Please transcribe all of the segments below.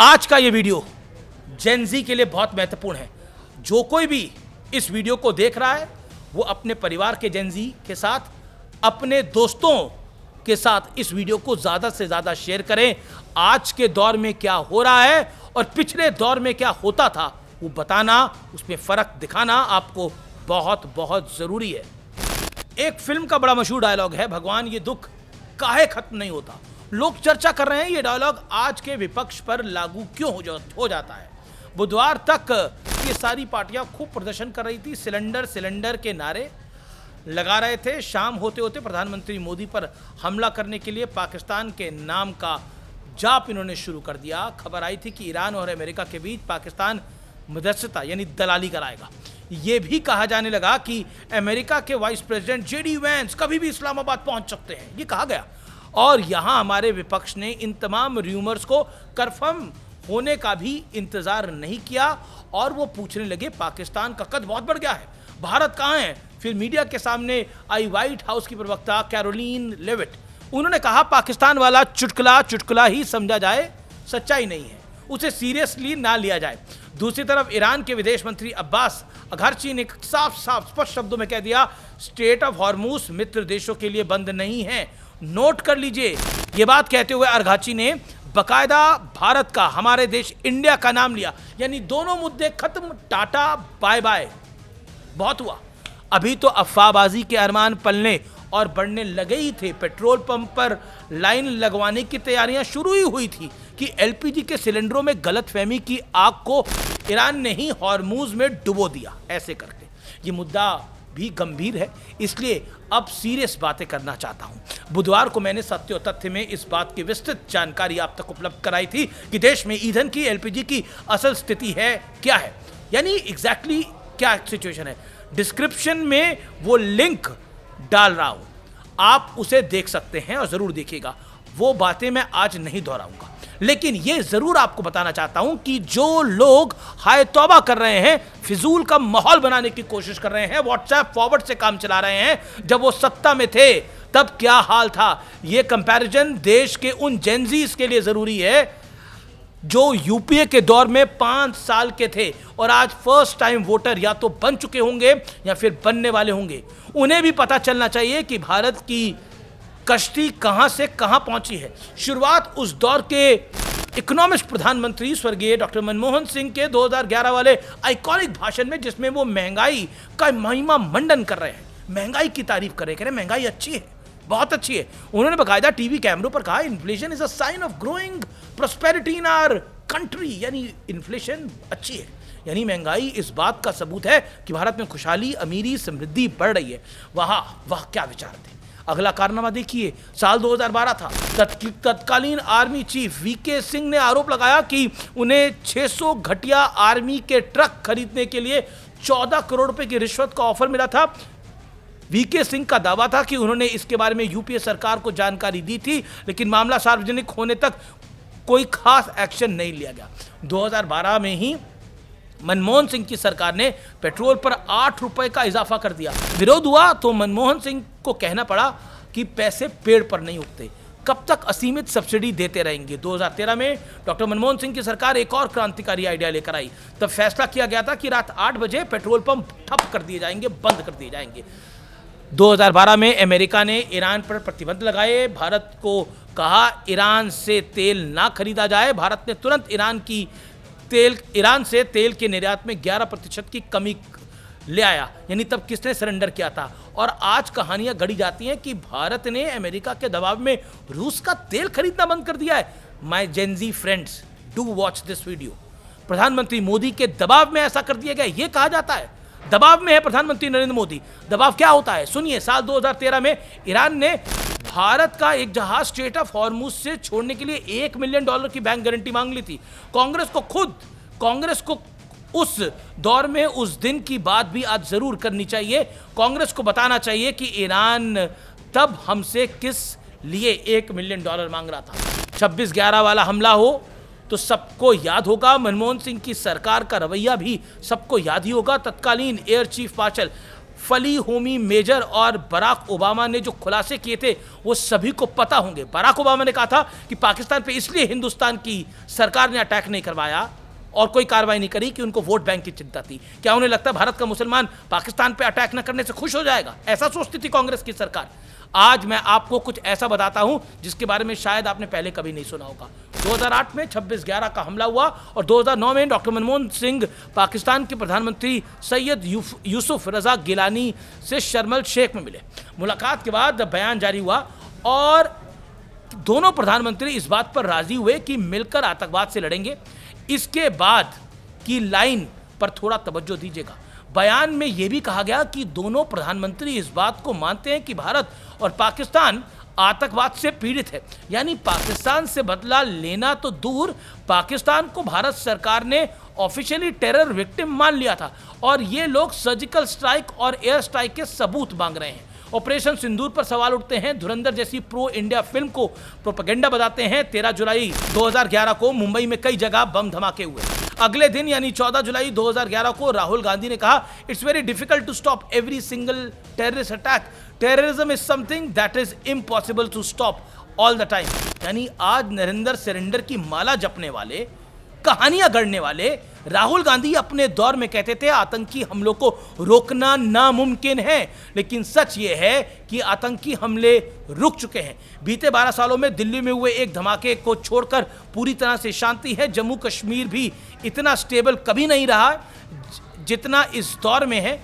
आज का ये वीडियो जेन ज़ी के लिए बहुत महत्वपूर्ण है। जो कोई भी इस वीडियो को देख रहा है वो अपने परिवार के जेन ज़ी के साथ, अपने दोस्तों के साथ इस वीडियो को ज़्यादा से ज़्यादा शेयर करें। आज के दौर में क्या हो रहा है और पिछले दौर में क्या होता था वो बताना, उसमें फ़र्क दिखाना आपको बहुत बहुत ज़रूरी है। एक फिल्म का बड़ा मशहूर डायलॉग है, भगवान ये दुख काहे खत्म नहीं होता। लोग चर्चा कर रहे हैं ये डायलॉग आज के विपक्ष पर लागू क्यों हो जाता है। बुधवार तक ये सारी पार्टियां खूब प्रदर्शन कर रही थी, सिलेंडर सिलेंडर के नारे लगा रहे थे। शाम होते होते प्रधानमंत्री मोदी पर हमला करने के लिए पाकिस्तान के नाम का जाप इन्होंने शुरू कर दिया। खबर आई थी कि ईरान और अमेरिका के बीच पाकिस्तान मध्यस्थता यानी दलाली कराएगा। ये भी कहा जाने लगा कि अमेरिका के वाइस प्रेसिडेंट जेडी वैंस कभी भी इस्लामाबाद पहुंच सकते हैं, ये कहा गया। और यहाँ हमारे विपक्ष ने इन तमाम र्यूमर्स को कंफर्म होने का भी इंतजार नहीं किया और वो पूछने लगे पाकिस्तान का कद बहुत बढ़ गया है, भारत कहाँ है। फिर मीडिया के सामने आई व्हाइट हाउस की प्रवक्ता कैरोलिन लेविट। उन्होंने कहा पाकिस्तान वाला चुटकुला चुटकुला ही समझा जाए, सच्चाई नहीं है, उसे सीरियसली ना लिया जाए। दूसरी तरफ ईरान के विदेश मंत्री अब्बास अघारची ने साफ साफ स्पष्ट शब्दों में कह दिया स्ट्रेट ऑफ हॉर्मुज मित्र देशों के लिए बंद नहीं है। नोट कर लीजिए, ये बात कहते हुए अघारची ने बकायदा भारत का, हमारे देश इंडिया का नाम लिया, यानी दोनों मुद्दे खत्म, टाटा बाय बाय, बहुत हुआ। अभी तो अफवाहबाजी के अरमान पलने और बढ़ने लगे ही थे। पेट्रोल पंप पर लाइन लगवाने की तैयारियां शुरू ही हुई थी कि एलपीजी के सिलेंडरों में गलतफहमी की आग को ईरान ने ही हॉर्मुज में डुबो दिया। ऐसे करके ये मुद्दा भी गंभीर है, इसलिए अब सीरियस बातें करना चाहता हूं। बुधवार को मैंने सत्य और तथ्य में इस बात की विस्तृत जानकारी आप तक उपलब्ध कराई थी कि देश में ईंधन की, एलपीजी की असल स्थिति है क्या है, यानी एग्जैक्टली क्या सिचुएशन है। डिस्क्रिप्शन में वो लिंक डाल रहा हूं, आप उसे देख सकते हैं और जरूर देखिएगा। वो बातें मैं आज नहीं दोहराऊंगा, लेकिन ये जरूर आपको बताना चाहता हूं कि जो लोग हाय तौबा कर रहे हैं, फिजूल का माहौल बनाने की कोशिश कर रहे हैं, व्हाट्सएप फॉरवर्ड से काम चला रहे हैं, जब वो सत्ता में थे तब क्या हाल था। ये कंपैरिजन देश के उन जेनजीज के लिए जरूरी है जो यूपीए के दौर में 5 साल के थे और आज फर्स्ट टाइम वोटर या तो बन चुके होंगे या फिर बनने वाले होंगे। उन्हें भी पता चलना चाहिए कि भारत की कश्ती कहां से कहां पहुंची है। शुरुआत उस दौर के इकोनॉमिस्ट प्रधानमंत्री स्वर्गीय डॉक्टर मनमोहन सिंह के 2011 वाले आइकॉनिक भाषण में, जिसमें वो महंगाई का महिमा मंडन कर रहे हैं, महंगाई की तारीफ कर रहे हैं, महंगाई अच्छी है, बहुत अच्छी है। उन्होंने बाकायदा टीवी कैमरों पर कहा inflation is a sign of growing prosperity in our country, यानी इन्फ्लेशन अच्छी है, यानी महंगाई इस बात का सबूत है कि भारत में खुशहाली, अमीरी, समृद्धि बढ़ रही है। वाह क्या विचार थे। अगला कारनामा देखिए, साल 2012 था। तत्कालीन आर्मी चीफ वीके सिंह ने आरोप लगाया कि उन्हें 600 घटिया आर्मी के ट्रक खरीदने के लिए 14 करोड़ रुपए की रिश्वत का ऑफर मिला था। वीके सिंह का दावा था कि उन्होंने इसके बारे में यूपीए सरकार को जानकारी दी थी, लेकिन मामला सार्वजनिक होने तक कोई खास एक्शन नहीं लिया गया। 2012 में ही मनमोहन सिंह की सरकार ने पेट्रोल पर 8 रुपए का इजाफा कर दिया। विरोध हुआ तो मनमोहन सिंह को कहना पड़ा कि पैसे पेड़ पर नहीं उगते, कब तक असीमित सब्सिडी देते रहेंगे। 2013 में डॉक्टर मनमोहन सिंह की सरकार एक और क्रांतिकारी आइडिया लेकर आई। तब फैसला किया गया था कि रात 8 बजे पेट्रोल पंप ठप कर दिए जाएंगे, बंद कर दिए जाएंगे। 2012 में अमेरिका ने ईरान पर प्रतिबंध लगाए, भारत को कहा ईरान से तेल ना खरीदा जाए। भारत ने तुरंत ईरान से तेल के निर्यात में 11% की कमी ले आया, यानी तब किसने सरेंडर किया था। और आज कहानियां गढ़ी जाती हैं कि भारत ने अमेरिका के दबाव में रूस का तेल खरीदना बंद कर दिया है। My Gen Z friends, do watch this video. प्रधानमंत्री मोदी के दबाव में ऐसा कर दिया गया, यह कहा जाता है। दबाव में है प्रधानमंत्री नरेंद्र मोदी। दबाव क्या होता है सुनिए। साल 2013 में ईरान ने भारत का एक जहाज स्ट्रेट ऑफ हॉर्मुज से छोड़ने के लिए $1 मिलियन की बैंक गारंटी मांग ली थी। कांग्रेस को उस दौर में उस दिन की बात भी आज जरूर करनी चाहिए। कांग्रेस को बताना चाहिए कि ईरान तब हमसे किस लिए $1 मिलियन मांग रहा था। 26/11 वाला हमला हो तो सबको याद होगा, मनमोहन सिंह की सरकार का रवैया भी सबको याद ही होगा। तत्कालीन एयर चीफ मार्शल फली होमी मेजर और बराक ओबामा ने जो खुलासे किए थे वो सभी को पता होंगे। बराक ओबामा ने कहा था कि पाकिस्तान पे इसलिए हिंदुस्तान की सरकार ने अटैक नहीं करवाया और कोई कार्रवाई नहीं करी कि उनको वोट बैंक की चिंता थी। क्या उन्हें लगता है भारत का मुसलमान पाकिस्तान पे अटैक न करने से खुश हो जाएगा? ऐसा सोचती थी कांग्रेस की सरकार। आज मैं आपको कुछ ऐसा बताता हूं जिसके बारे में शायद आपने पहले कभी नहीं सुना होगा। 2008 में 26/11 का हमला हुआ और 2009 में डॉक्टर मनमोहन सिंह पाकिस्तान के प्रधानमंत्री सैयद यूसुफ रजा गिलानी से शर्म अल शेख में मिले। मुलाकात के बाद बयान जारी हुआ और दोनों प्रधानमंत्री इस बात पर राजी हुए कि मिलकर आतंकवाद से लड़ेंगे। इसके बाद की लाइन पर थोड़ा तवज्जो दीजिएगा। बयान में यह भी कहा गया कि दोनों प्रधानमंत्री इस बात को मानते हैं कि भारत और पाकिस्तान आतंकवाद से पीड़ित है। यानी पाकिस्तान से बदला लेना तो दूर, पाकिस्तान को भारत सरकार ने ऑफिशियली टेरर विक्टिम मान लिया था और ये लोग सर्जिकल स्ट्राइक और एयर स्ट्राइक के सबूत मांग रहे हैं। ऑपरेशन सिंदूर पर सवाल उठते हैं। धुरंधर जैसी प्रो इंडिया फिल्म को प्रोपेगेंडा बताते हैं। 13 जुलाई 2011 को मुंबई में कई जगह बम धमाके हुए। अगले दिन यानी 14 जुलाई 2011 को राहुल गांधी ने कहा, it's very difficult to stop every single terrorist attack. Terrorism is something that is impossible to stop all the time. यानी आज नरेंद्र सरेंडर की माला जपने वाले, कहानियां गढ़ने वाले राहुल गांधी अपने दौर में कहते थे आतंकी हमलों को रोकना नामुमकिन है, लेकिन सच ये है कि आतंकी हमले रुक चुके हैं। बीते 12 सालों में दिल्ली में हुए एक धमाके को छोड़कर पूरी तरह से शांति है। जम्मू कश्मीर भी इतना स्टेबल कभी नहीं रहा जितना इस दौर में है।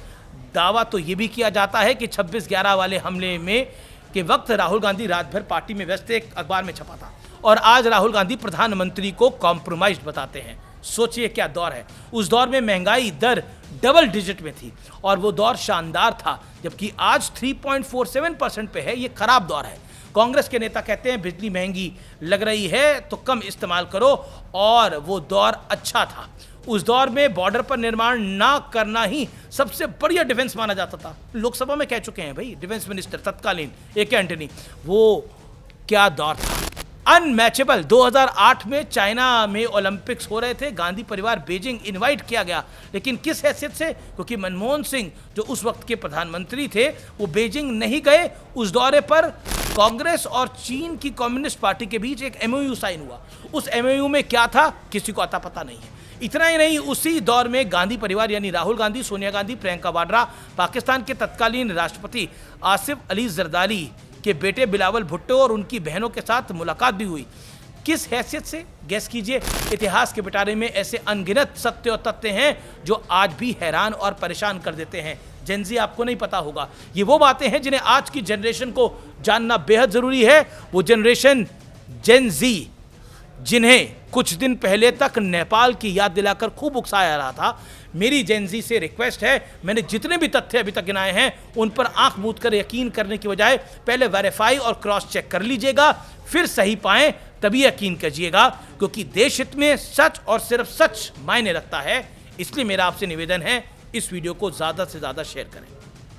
दावा तो ये भी किया जाता है कि 26/11 वाले हमले में के वक्त राहुल गांधी रात भर पार्टी में व्यस्त, एक अखबार में छपा था, और आज राहुल गांधी प्रधानमंत्री को कॉम्प्रोमाइज्ड बताते हैं। सोचिए क्या दौर है। उस दौर में महंगाई दर डबल डिजिट में थी और वो दौर शानदार था, जबकि आज 3.47% पे है। ये खराब दौर है। कांग्रेस के नेता कहते हैं बिजली महंगी लग रही है तो कम इस्तेमाल करो, और वो दौर अच्छा था। उस दौर में बॉर्डर पर निर्माण ना करना ही सबसे बढ़िया डिफेंस माना जाता था। लोकसभा में कह चुके हैं भाई डिफेंस मिनिस्टर तत्कालीन AK एंटनी। वो क्या दौर था, अनमैचेबल। 2008 में चाइना में ओलंपिक्स हो रहे थे। गांधी परिवार बीजिंग इनवाइट किया गया, लेकिन किस हैसियत से? क्योंकि मनमोहन सिंह जो उस वक्त के प्रधानमंत्री थे वो बीजिंग नहीं गए। उस दौरे पर कांग्रेस और चीन की कम्युनिस्ट पार्टी के बीच एक MOU साइन हुआ। उस MOU में क्या था किसी को अता पता नहीं है। इतना ही नहीं, उसी दौर में गांधी परिवार यानी राहुल गांधी, सोनिया गांधी, प्रियंका वाड्रा, पाकिस्तान के तत्कालीन राष्ट्रपति आसिफ अली जरदारी के बेटे बिलावल भुट्टो और उनकी बहनों के साथ मुलाकात भी हुई। किस हैसियत से? गैस कीजिए। इतिहास के पिटारे में ऐसे अनगिनत सत्य और तथ्य हैं जो आज भी हैरान और परेशान कर देते हैं। जेनजी आपको नहीं पता होगा। ये वो बातें हैं जिन्हें आज की जनरेशन को जानना बेहद जरूरी है। वो जनरेशन जेनजी जिन्हें कुछ दिन पहले तक नेपाल की याद दिलाकर खूब उकसाया रहा था। मेरी जेनजी से रिक्वेस्ट है, मैंने जितने भी तथ्य अभी तक गिनाए हैं उन पर आंख मूंद कर यकीन करने की बजाय पहले वेरीफाई और क्रॉस चेक कर लीजिएगा, फिर सही पाएं तभी यकीन कीजिएगा, क्योंकि देश हित में सच और सिर्फ सच मायने रखता है। इसलिए मेरा आपसे निवेदन है, इस वीडियो को ज़्यादा से ज़्यादा शेयर करें।